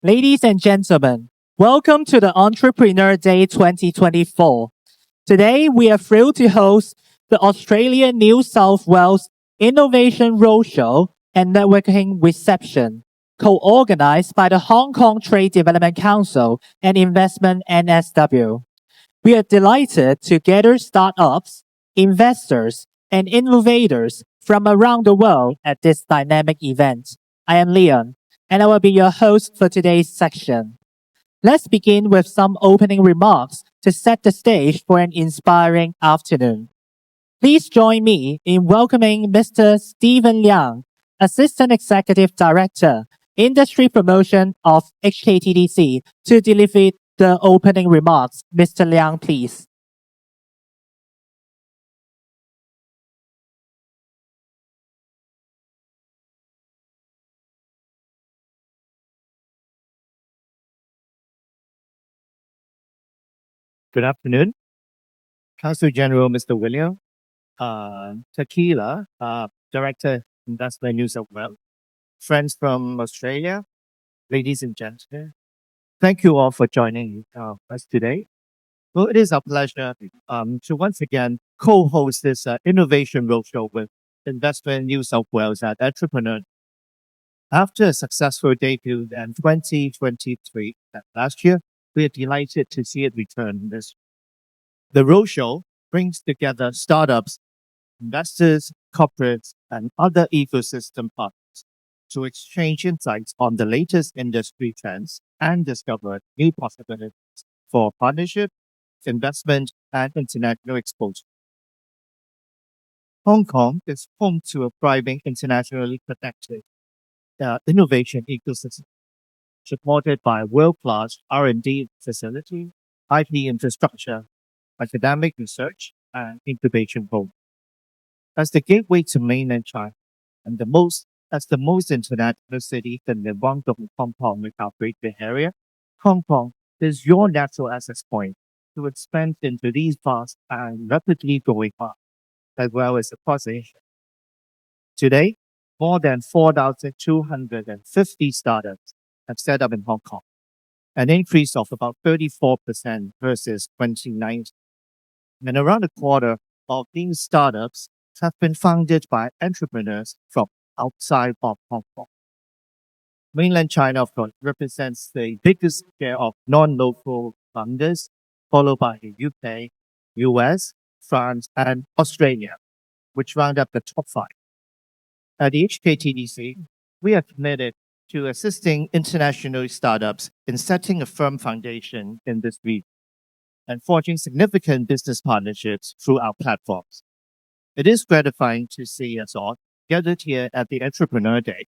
Ladies and gentlemen, welcome to the Entrepreneur Day 2024. Today, we are thrilled to host the Australian New South Wales Innovation Roadshow and Networking Reception, co-organized by the Hong Kong Trade Development Council and Investment NSW. We are delighted to gather startups, investors, and innovators from around the world at this dynamic event. I am Liang, and I will be your host for today's section. Let's begin with some opening remarks to set the stage for an inspiring afternoon. Please join me in welcoming Mr. Stephen Liang, Assistant Executive Director, Industry Promotion of HKTDC, to deliver the opening remarks. Mr. Liang, please. Good afternoon. Consul-General Mr. William, Tequila, Director, Investment New South Wales, friends from Australia, ladies and gentlemen, thank you all for joining us today. Well, it is a pleasure to once again co-host this innovation roadshow with Investment New South Wales at Entrepreneur. After a successful debut in 2023 last year, we are delighted to see it return this. The roadshow brings together startups, investors, corporates, and other ecosystem partners to exchange insights on the latest industry trends and discover new possibilities for partnership, investment, and international exposure. Hong Kong is home to a thriving internationally connected innovation ecosystem, supported by world-class R&D facility, IP infrastructure, academic research, and incubation programs. As the gateway to mainland China and the most international city in the Guangdong Compound Macau Greater Area, Hong Kong is your natural access point to expand into these vast and rapidly growing markets, as well as across Asia. Today, more than 4,250 startups have set up in Hong Kong, an increase of about 34% versus 2019. And around a quarter of these startups have been founded by entrepreneurs from outside of Hong Kong. Mainland China, of course, represents the biggest share of non-local founders, followed by the UK, US, France, and Australia, which round up the top five. At the HKTDC, we are committed to assisting international startups in setting a firm foundation in this region and forging significant business partnerships through our platforms. It is gratifying to see us all gathered here at the Entrepreneur Day.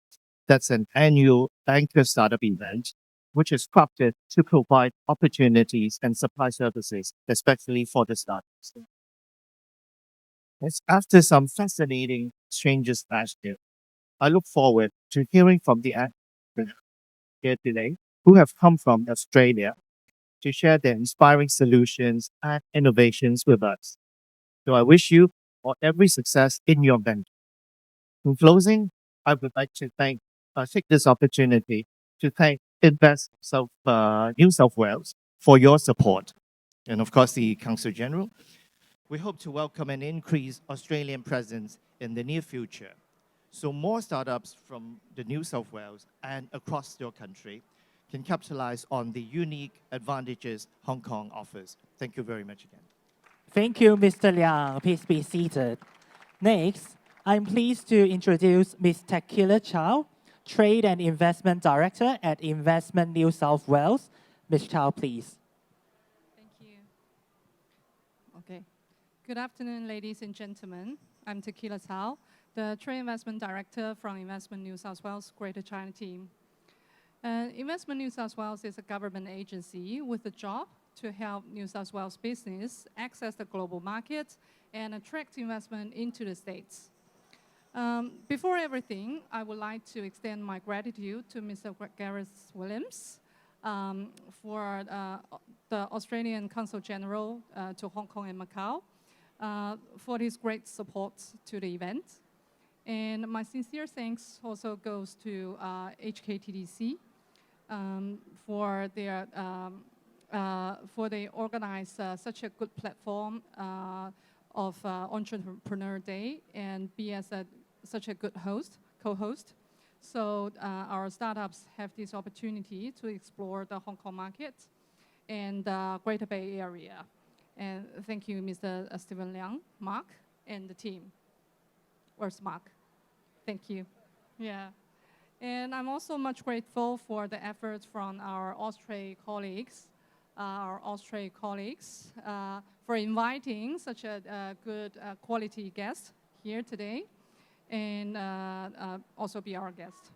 That's an annual anchor startup event, which is crafted to provide opportunities and supply services, especially for the startups. After some fascinating changes last year, I look forward to hearing from the entrepreneurs here today who have come from Australia to share their inspiring solutions and innovations with us. So I wish you all every success in your venture. In closing, I would like to take this opportunity to thank New South Wales for your support, and of course the Consul-General. We hope to welcome an increased Australian presence in the near future, so more startups from the New South Wales and across your country can capitalize on the unique advantages Hong Kong offers. Thank you very much again. Thank you, Mr. Liang. Please be seated. Next, I'm pleased to introduce Ms. Tequila Chow, Trade and Investment Director at Investment New South Wales. Ms. Chow, please. Thank you. Okay. Good afternoon, ladies and gentlemen. I'm Tequila Chow, the Trade Investment Director from Investment New South Wales Greater China team. Investment New South Wales is a government agency with a job to help New South Wales business access the global market and attract investment into the States. Before everything, I would like to extend my gratitude to Mr. Gareth Williams for the Australian Consul-General to Hong Kong and Macau for his great support to the event. And my sincere thanks also goes to HKTDC for they organize such a good platform of Entrepreneur Day and be as such a good co-host. So our startups have this opportunity to explore the Hong Kong market and Greater Bay Area. And thank you, Mr. Stephen Liang, Mark, and the team. Where's Mark? Thank you. Yeah. And I'm also much grateful for the efforts from our Australian colleagues, for inviting such a good quality guest here today, and also be our guest.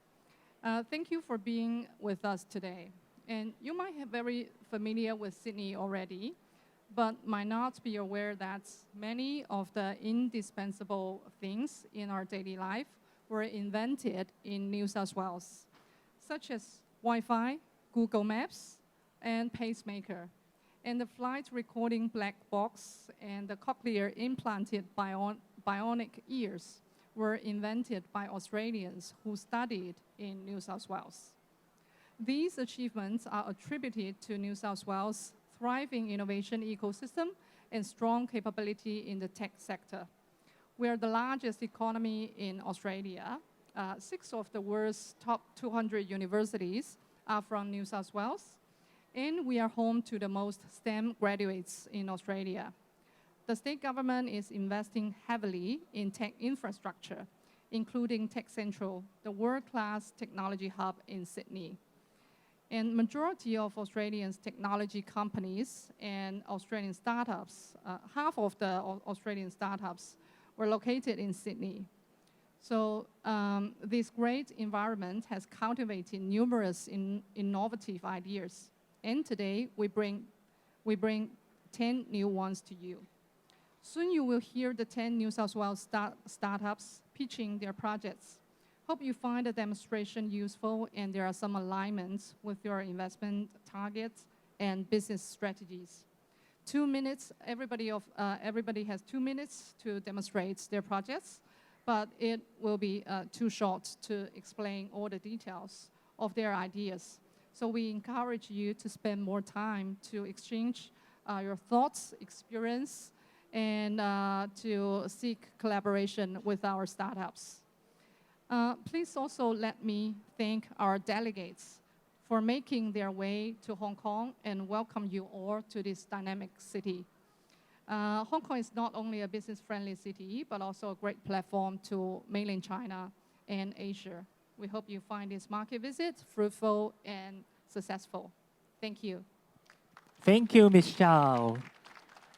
Thank you for being with us today. And you might have very familiar with Sydney already, but might not be aware that many of the indispensable things in our daily life were invented in New South Wales, such as Wi-Fi, Google Maps, and pacemaker. And the flight recording black box and the cochlear implanted bionic ears were invented by Australians who studied in New South Wales. These achievements are attributed to New South Wales' thriving innovation ecosystem and strong capability in the tech sector. We are the largest economy in Australia. 6 of the world's top 200 universities are from New South Wales, and we are home to the most STEM graduates in Australia. The state government is investing heavily in tech infrastructure, including Tech Central, the world-class technology hub in Sydney. And majority of Australian technology companies and Australian startups, half of the Australian startups were located in Sydney. So this great environment has cultivated numerous innovative ideas. And today we bring 10 new ones to you. Soon you will hear the 10 New South Wales startups pitching their projects. Hope you find the demonstration useful and there are some alignments with your investment targets and business strategies. 2 minutes, everybody has 2 minutes to demonstrate their projects, but it will be too short to explain all the details of their ideas. So we encourage you to spend more time to exchange your thoughts, experience, and to seek collaboration with our startups. Please also let me thank our delegates for making their way to Hong Kong and welcome you all to this dynamic city. Hong Kong is not only a business-friendly city, but also a great platform to mainland China and Asia. We hope you find this market visit fruitful and successful. Thank you. Thank you, Ms. Zhao.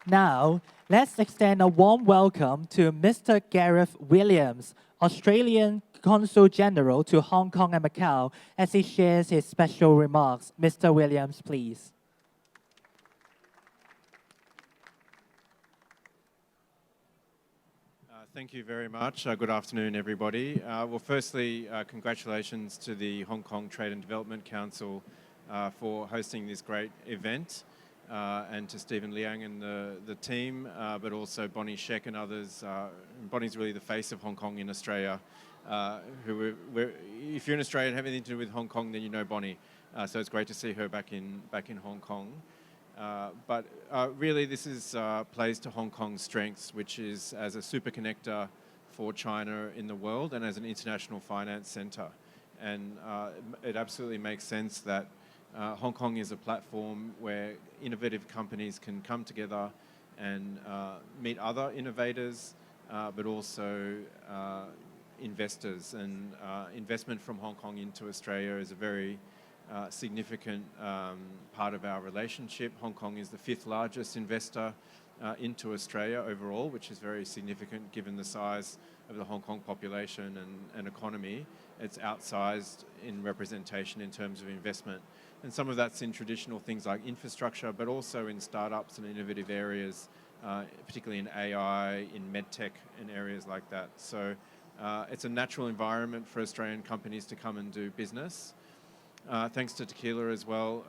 Now, let's extend a warm welcome to Mr. Gareth Williams, Australian Consul-General to Hong Kong and Macau, as he shares his special remarks. Mr. Williams, please. Thank you very much. Good afternoon, everybody. Well, firstly, congratulations to the Hong Kong Trade and Development Council for hosting this great event, and to Stephen Liang and the team, but also Bonnie Sheck and others. Bonnie's really the face of Hong Kong in Australia. If you're in Australia and have anything to do with Hong Kong, then you know Bonnie. So it's great to see her back in Hong Kong. But really, this plays to Hong Kong's strengths, which is as a super connector for China in the world and as an international finance center. And it absolutely makes sense that Hong Kong is a platform where innovative companies can come together and meet other innovators, but also investors. And investment from Hong Kong into Australia is a very significant part of our relationship. Hong Kong is the 5th largest investor into Australia overall, which is very significant given the size of the Hong Kong population and economy. It's outsized in representation in terms of investment. And some of that's in traditional things like infrastructure, but also in startups and innovative areas, particularly in AI, in medtech, and areas like that. So it's a natural environment for Australian companies to come and do business. Thanks to Tequila as well.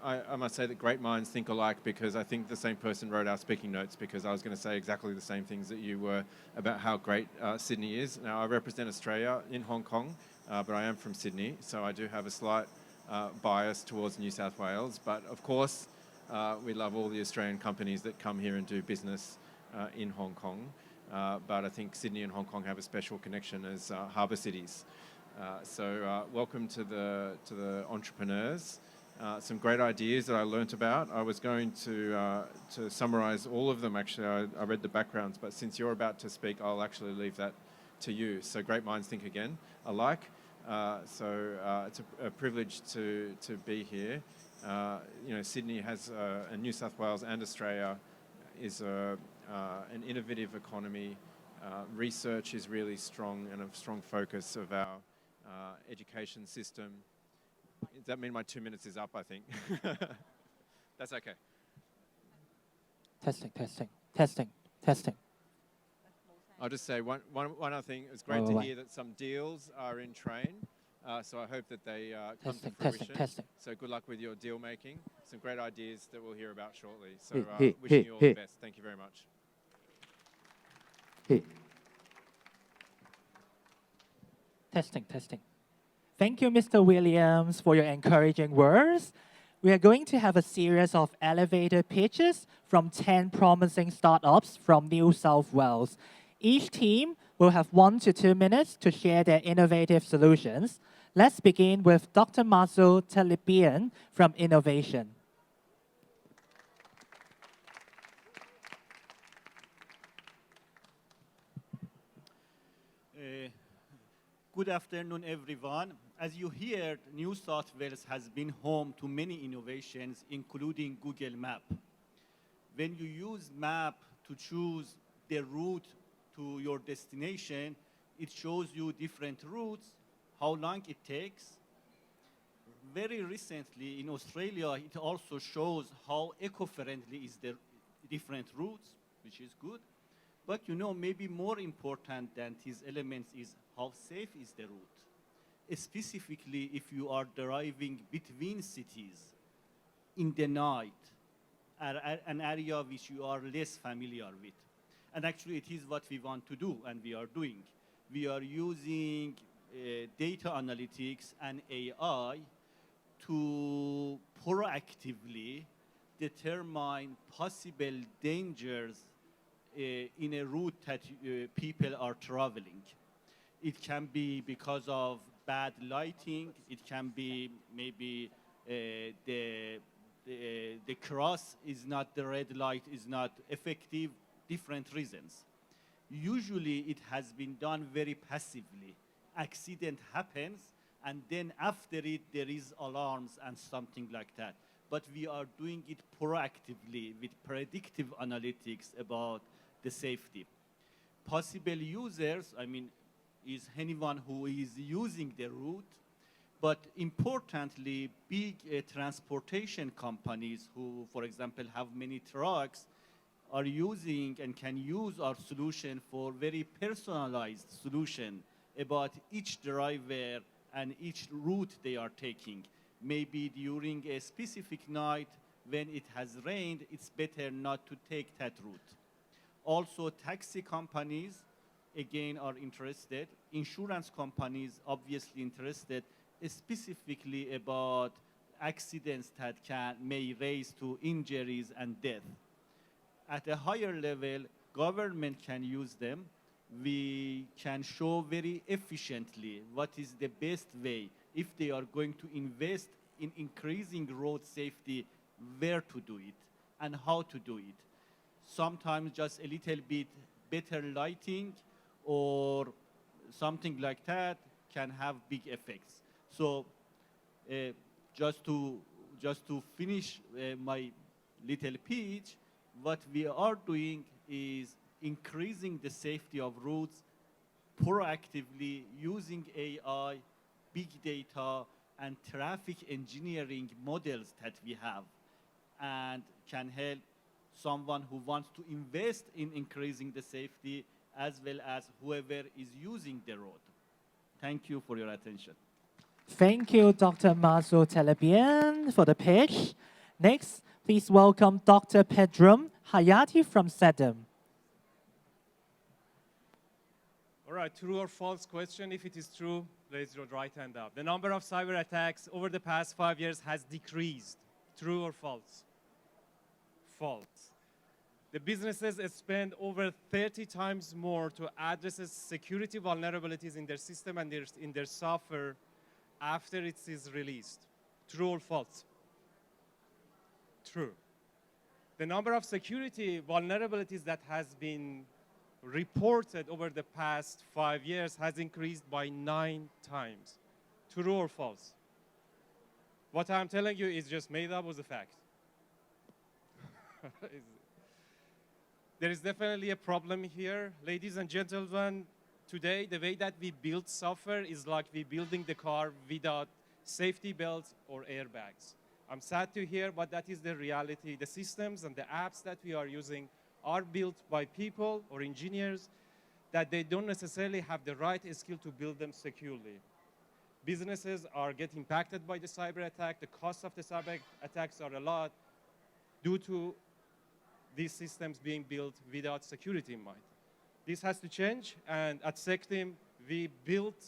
I must say that great minds think alike, because I think the same person wrote our speaking notes, because I was going to say exactly the same things that you were about how great Sydney is. Now, I represent Australia in Hong Kong, but I am from Sydney, so I do have a slight bias towards New South Wales. But of course, we love all the Australian companies that come here and do business in Hong Kong. But I think Sydney and Hong Kong have a special connection as harbour cities. So welcome to the entrepreneurs. Some great ideas that I learnt about. I was going to summarise all of them. Actually, I read the backgrounds, but since you're about to speak, I'll actually leave that to you. So great minds think again, alike. So it's a privilege to be here. Sydney has, and New South Wales and Australia is an innovative economy. Research is really strong and a strong focus of our education system. Does that mean my 2 minutes is up, I think? That's okay. Testing. I'll just say one other thing. It's great to hear that some deals are in train. So I hope that they come to fruition. Testing. So good luck with your deal making. Some great ideas that we'll hear about shortly. So wishing you all the best. Thank you very much. Testing. Thank you, Mr. Williams, for your encouraging words. We are going to have a series of elevator pitches from 10 promising startups from New South Wales. Each team will have 1 to 2 minutes to share their innovative solutions. Let's begin with Dr. Consul-General from Innovation. Good afternoon, everyone. As you heard, New South Wales has been home to many innovations, including Google Map. When you use Map to choose the route to your destination, it shows you different routes, how long it takes. Very recently in Australia, it also shows how eco-friendly is the different routes, which is good. But maybe more important than these elements is how safe is the route. Specifically, if you are driving between cities in the night, an area which you are less familiar with. And actually, it is what we want to do, and we are doing. We are using data analytics and AI to proactively determine possible dangers in a route that people are traveling. It can be because of bad lighting. It can be maybe the cross is not, the red light is not effective, different reasons. Usually it has been done very passively. Accident happens, and then after it, there is alarms and something like that. But we are doing it proactively with predictive analytics about the safety. Possible users, is anyone who is using the route, but importantly, big transportation companies who, for example, have many trucks are using and can use our solution for very personalized solution about each driver and each route they are taking. Maybe during a specific night when it has rained, it's better not to take that route. Also, taxi companies, again, are interested. Insurance companies, obviously interested, specifically about accidents that may raise to injuries and death. At a higher level, government can use them. We can show very efficiently what is the best way if they are going to invest in increasing road safety, where to do it and how to do it. Sometimes just a little bit better lighting or something like that can have big effects. So just to finish my little pitch, what we are doing is increasing the safety of routes proactively using AI, big data, and traffic engineering models that we have, and can help someone who wants to invest in increasing the safety as well as whoever is using the road. Thank you for your attention. Thank you, Dr. Consul-General, for the pitch. Next, please welcome Dr. Pedram Hayati from SEDEM. All right, true or false question. If it is true, Raise your right hand up. The number of cyber attacks over the past 5 years has decreased. True or false? False. The businesses spend over 30 times more to address security vulnerabilities in their system and in their software after it is released. True or false? True. The number of security vulnerabilities that has been reported over the past 5 years has increased by 9 times. True or false? What I'm telling you is just made up as a fact. There is definitely a problem here. Ladies and gentlemen, today the way that we build software is like we building the car without safety belts or airbags. I'm sad to hear, but that is the reality. The systems and the apps that we are using are built by people or engineers that they don't necessarily have the right skill to build them securely. Businesses are getting impacted by the cyber attack. The cost of the cyber attacks are a lot due to these systems being built without security in mind. This has to change, and at SecTeam, we built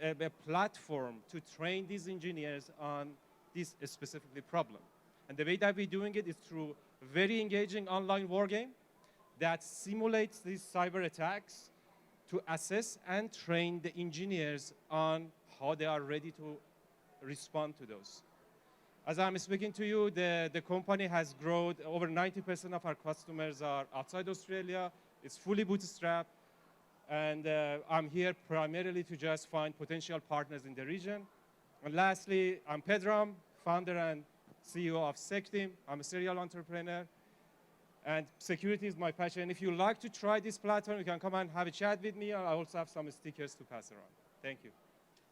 a platform to train these engineers on this specific problem. And the way that we're doing it is through a very engaging online war game that simulates these cyber attacks to assess and train the engineers on how they are ready to respond to those. As I'm speaking to you, the company has grown. Over 90% of our customers are outside Australia. It's fully bootstrapped. And I'm here primarily to just find potential partners in the region. And lastly, I'm Pedram, founder and CEO of SecTeam. I'm a serial entrepreneur. And security is my passion. If you like to try this platform, you can come and have a chat with me. I also have some stickers to pass around. Thank you.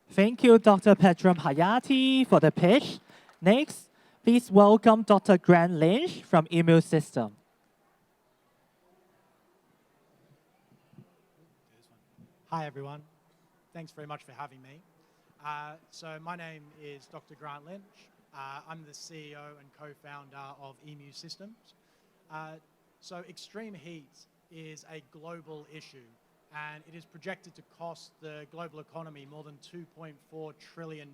Thank you, Dr. Pedram Hayati, for the pitch. Next, please welcome Dr. Grant Lynch from Immune System. Hi, everyone. Thanks very much for having me. So my name is Dr. Grant Lynch. I'm the CEO and co-founder of Immune Systems. So extreme heat is a global issue, and it is projected to cost the global economy more than $2.4 trillion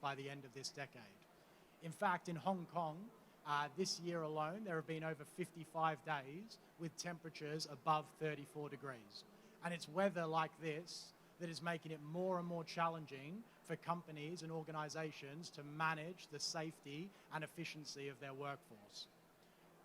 by the end of this decade. In fact, in Hong Kong, this year alone, there have been over 55 days with temperatures above 34 degrees. And it's weather like this that is making it more and more challenging for companies and organizations to manage the safety and efficiency of their workforce.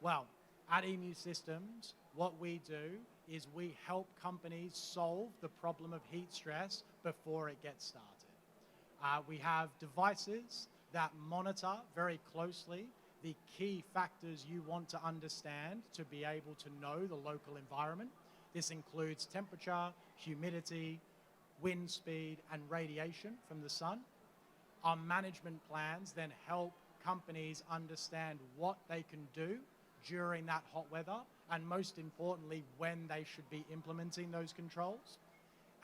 Well, at Immune Systems, what we do is we help companies solve the problem of heat stress before it gets started. We have devices that monitor very closely the key factors you want to understand to be able to know the local environment. This includes temperature, humidity, wind speed, and radiation from the sun. Our management plans then help companies understand what they can do during that hot weather, and most importantly, when they should be implementing those controls.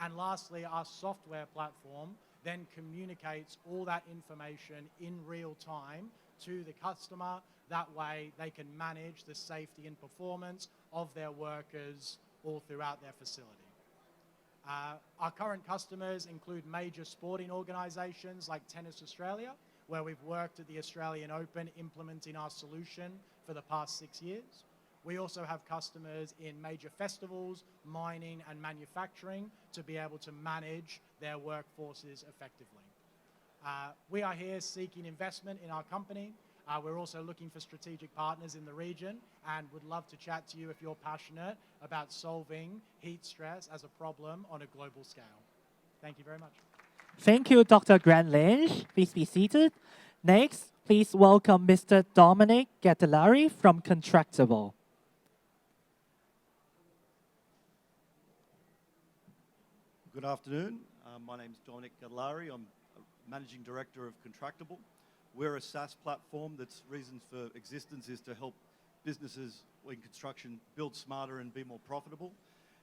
And lastly, our software platform then communicates all that information in real time to the customer. That way they can manage the safety and performance of their workers all throughout their facility. Our current customers include major sporting organizations like Tennis Australia, where we've worked at the Australian Open implementing our solution for the past 6 years. We also have customers in major festivals, mining, and manufacturing to be able to manage their workforces effectively. We are here seeking investment in our company. We're also looking for strategic partners in the region and would love to chat to you if you're passionate about solving heat stress as a problem on a global scale. Thank you very much. Thank you, Dr. Grant Lynch. Please be seated. Next, please welcome Mr. Dominic Gattilari from Contractable. Good afternoon. My name is Dominic Gattilari. I'm Managing Director of Contractable. We're a SaaS platform that's reasons for existence is to help businesses in construction build smarter and be more profitable,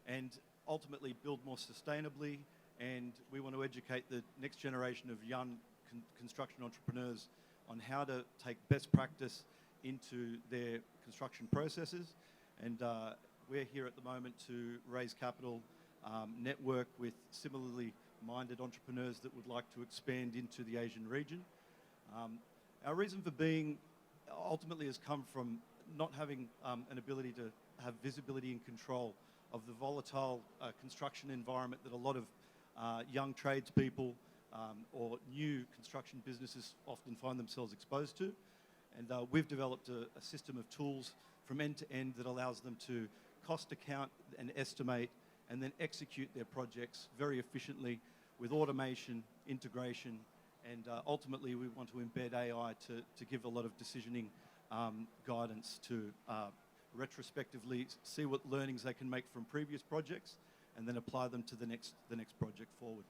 and ultimately build more sustainably. And we want to educate the next generation of young construction entrepreneurs on how to take best practice into their construction processes. And we're here at the moment to raise capital, network with similarly minded entrepreneurs that would like to expand into the Asian region. Our reason for being ultimately has come from not having an ability to have visibility and control of the volatile construction environment that a lot of young tradespeople or new construction businesses often find themselves exposed to. And we've developed a system of tools from end to end that allows them to cost account and estimate and then execute their projects very efficiently with automation, integration, and ultimately we want to embed AI to give a lot of decisioning guidance to retrospectively see what learnings they can make from previous projects and then apply them to the next project forward.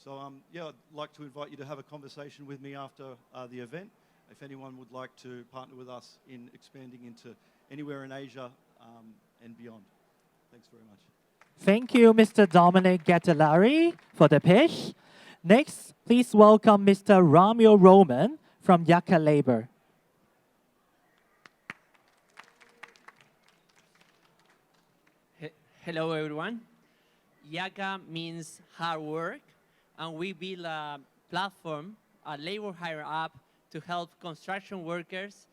So yeah, I'd like to invite you to have a conversation with me after the event. If anyone would like to partner with us in expanding into anywhere in Asia and beyond. Thanks very much. Thank you, Mr. Dominic Gattalari, for the pitch. Next, please welcome Mr. Ramio Roman from Yucca Labor. Hello, everyone. Yucca means hard work, and we build a platform, a labor hire app, to help construction workers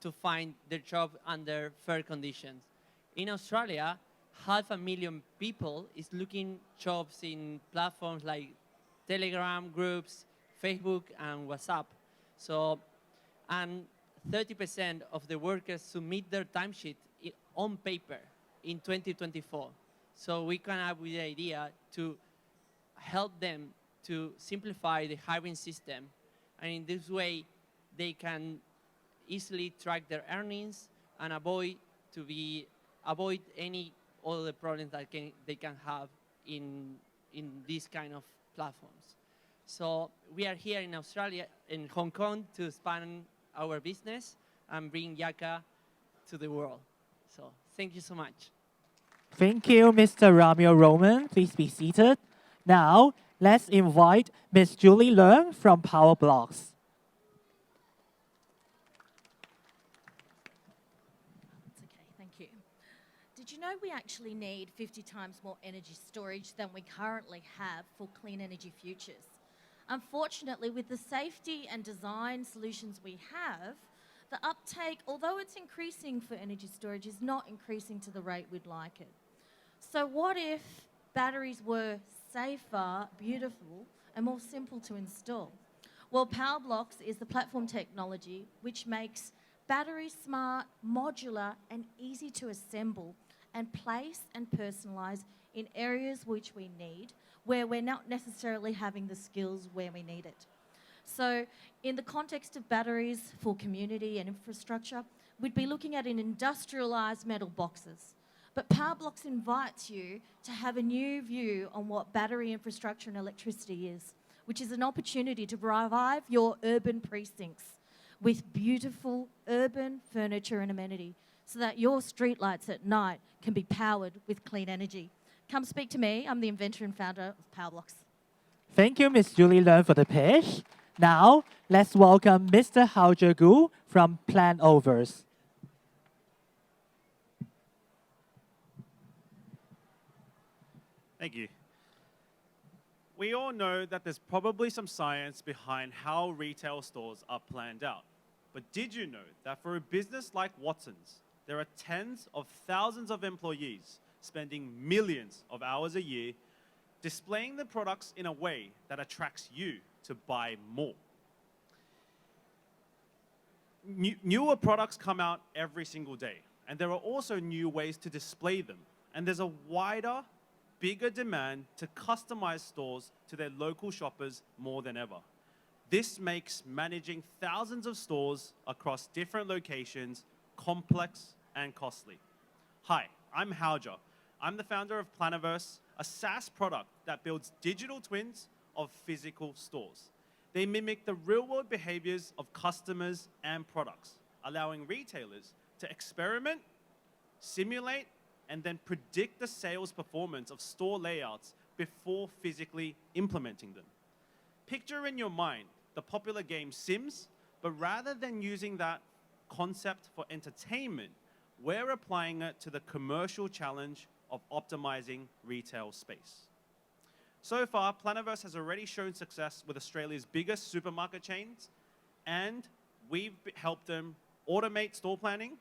to find their job under fair conditions. In Australia, 500,000 people is looking jobs in platforms like Telegram groups, Facebook, and WhatsApp. So, and 30% of the workers submit their timesheet on paper in 2024. So we come up with the idea to help them to simplify the hiring system. And in this way, they can easily track their earnings and avoid any other problems that they can have in these kind of platforms. So we are here in Australia, in Hong Kong, to expand our business and bring Yucca to the world. So thank you so much. Thank you, Mr. Ramio Roman. Please be seated. Now, let's invite Ms. Julie Liang from Power Blocks. That's okay, thank you. Did you know we actually need 50 times more energy storage than we currently have for clean energy futures? Unfortunately, with the safety and design solutions we have, the uptake, although it's increasing for energy storage, is not increasing to the rate we'd like it. So what if batteries were safer, beautiful, and more simple to install? Well, Power Blocks is the platform technology which makes batteries smart, modular, and easy to assemble and place and personalize in areas which we need, where we're not necessarily having the skills where we need it. So in the context of batteries for community and infrastructure, we'd be looking at an industrialized metal boxes. But Power Blocks invites you to have a new view on what battery infrastructure and electricity is, which is an opportunity to revive your urban precincts with beautiful urban furniture and amenity so that your streetlights at night can be powered with clean energy. Come speak to me. I'm the inventor and founder of Power Blocks. Thank you, Ms. Julie Liang, for the pitch. Now, let's welcome Mr. Hao Zhegu from Plan Overs. Thank you. We all know that there's probably some science behind how retail stores are planned out. But did you know that for a business like Watson's, there are tens of thousands of employees spending millions of hours a year displaying the products in a way that attracts you to buy more? Newer products come out every single day, and there are also new ways to display them. And there's a wider, bigger demand to customize stores to their local shoppers more than ever. This makes managing thousands of stores across different locations complex and costly. Hi, I'm Hauja. I'm the founder of Planiverse, a SaaS product that builds digital twins of physical stores. They mimic the real-world behaviors of customers and products, allowing retailers to experiment, simulate, and then predict the sales performance of store layouts before physically implementing them. Picture in your mind the popular game Sims, but rather than using that concept for entertainment, we're applying it to the commercial challenge of optimizing retail space. So far, Planiverse has already shown success with Australia's biggest supermarket chains, and we've helped them automate store planning,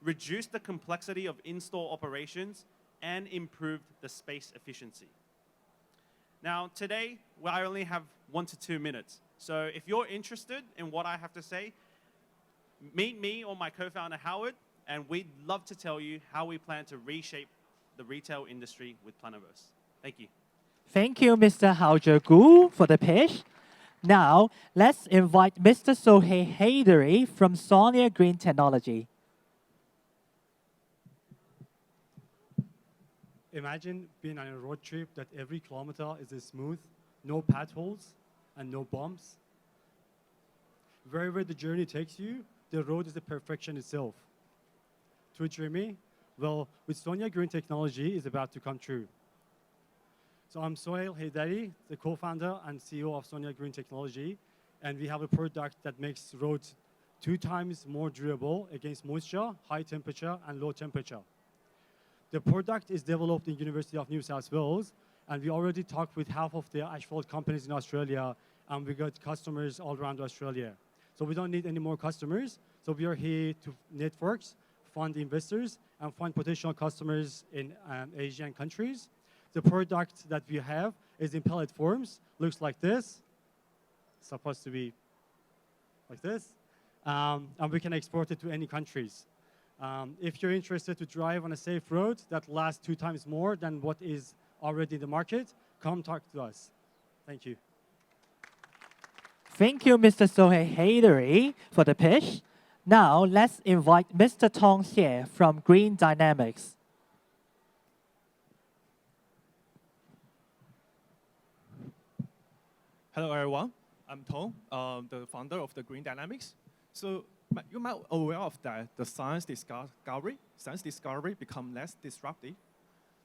reduce the complexity of in-store operations, and improve the space efficiency. Now, today, I only have 1 to 2 minutes. So if you're interested in what I have to say, meet me or my co-founder, Howard, and we'd love to tell you how we plan to reshape the retail industry with Planiverse. Thank you. Thank you, Mr. Hao Zhegu, for the pitch. Now, let's invite Mr. Sohail Haidari from Sonia Green Technology. Imagine being on a road trip that every kilometer is smooth, no potholes, and no bumps. Wherever the journey takes you, the road is the perfection itself. Too dreamy? Well, with Sonia Green Technology, is about to come true. So I'm Sohail Haidari, the co-founder and CEO of Sonia Green Technology, and we have a product that makes roads 2 times more durable against moisture, high temperature, and low temperature. The product is developed in University of New South Wales, and we already talked with half of the asphalt companies in Australia, and we got customers all around Australia. So we don't need any more customers. So we are here to networks, fund investors, and find potential customers in Asian countries. The product that we have is in pellet forms, looks like this. It's supposed to be like this. And we can export it to any countries. If you're interested to drive on a safe road that lasts 2 times more than what is already in the market, come talk to us. Thank you. Thank you, Mr. Sohail Haidari, for the pitch. Now, let's invite Mr. Tong Xie from Green Dynamics. Hello, everyone. I'm Tong, the founder of the Green Dynamics. So you might be aware of that the science discovery become less disruptive.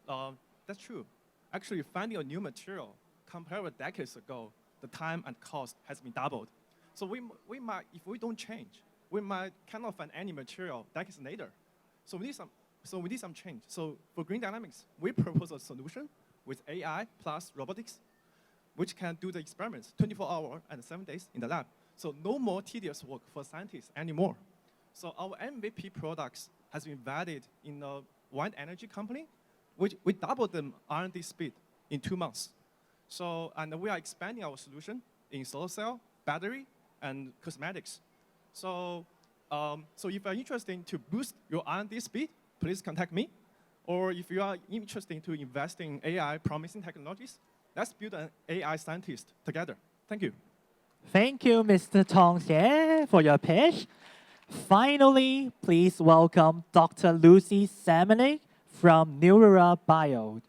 That's true. Actually, finding a new material compared with decades ago, the time and cost has been doubled. So we might, if we don't change, we might cannot find any material decades later. So we need some change. So for Green Dynamics, we propose a solution with AI plus robotics, which can do the experiments 24 hours and 7 days in the lab. So no more tedious work for scientists anymore. So our MVP products has been validated in a wind energy company, which we doubled the R&D speed in 2 months. So, and we are expanding our solution in solar cell, battery, and cosmetics. So, so if you're interested to boost your R&D speed, please contact me. Or if you are interested to invest in AI promising technologies, let's build an AI scientist together. Thank you. Thank you, Mr. Tong Xie, for your pitch. Finally, please welcome Dr. Lucy Semenik from Neura Bio.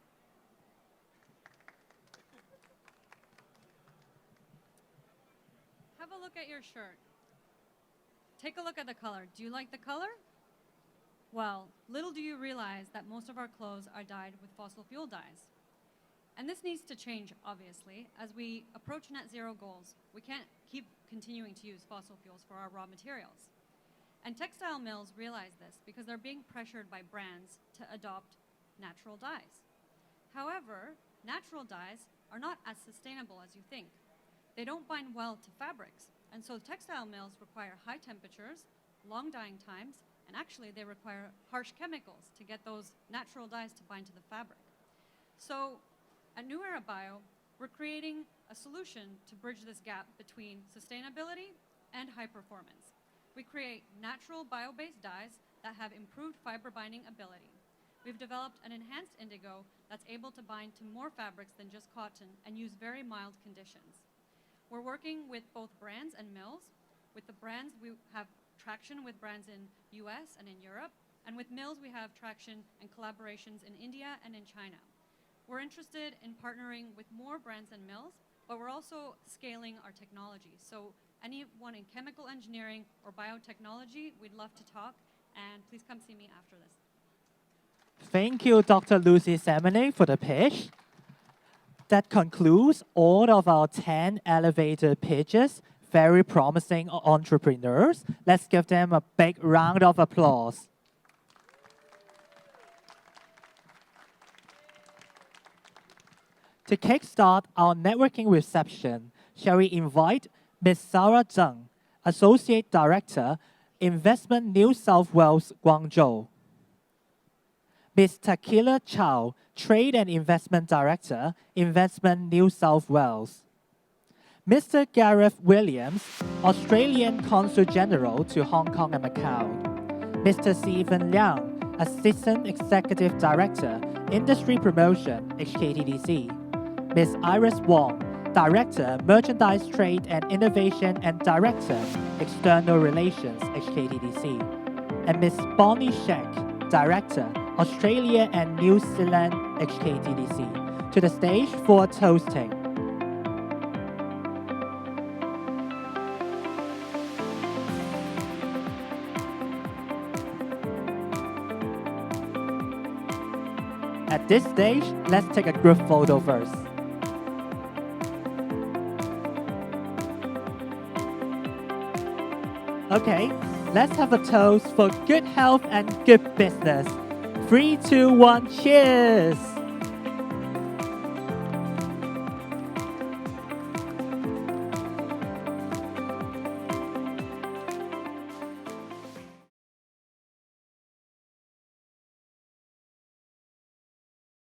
Have a look at your shirt. Take a look at the color. Do you like the color? Well, little do you realize that most of our clothes are dyed with fossil fuel dyes. And this needs to change, obviously. As we approach net zero goals, we can't keep continuing to use fossil fuels for our raw materials. And textile mills realize this because they're being pressured by brands to adopt natural dyes. However, natural dyes are not as sustainable as you think. They don't bind well to fabrics. And so textile mills require high temperatures, long dyeing times, and actually they require harsh chemicals to get those natural dyes to bind to the fabric. So at New Era Bio, we're creating a solution to bridge this gap between sustainability and high performance. We create natural bio-based dyes that have improved fiber binding ability. We've developed an enhanced indigo that's able to bind to more fabrics than just cotton and use very mild conditions. We're working with both brands and mills. With the brands, we have traction with brands in US and in Europe. And with mills, we have traction and collaborations in India and in China. We're interested in partnering with more brands and mills, but we're also scaling our technology. So anyone in chemical engineering or biotechnology, we'd love to talk, and please come see me after this. Thank you, Dr. Lucy Semenik, for the pitch. That concludes all of our 10 elevator pitches. Very promising entrepreneurs. Let's give them a big round of applause. To kickstart our networking reception, shall we invite Ms. Sarah Zheng, Associate Director, Investment New South Wales, Guangzhou. Ms. Tequila Chow, Trade and Investment Director, Investment New South Wales. Mr. Gareth Williams, Australian Consul-General to Hong Kong and Macau. Mr. Stephen Liang, Assistant Executive Director, Industry Promotion, HKTDC. Ms. Iris Wong, Director, Merchandise Trade and Innovation and Director, External Relations, HKTDC. And Ms. Bonnie Sheck, Director, Australia and New Zealand, HKTDC. To the stage for toasting. At this stage, let's take a group photo first. Okay, let's have a toast for good health and good business. 3, 2, 1, cheers!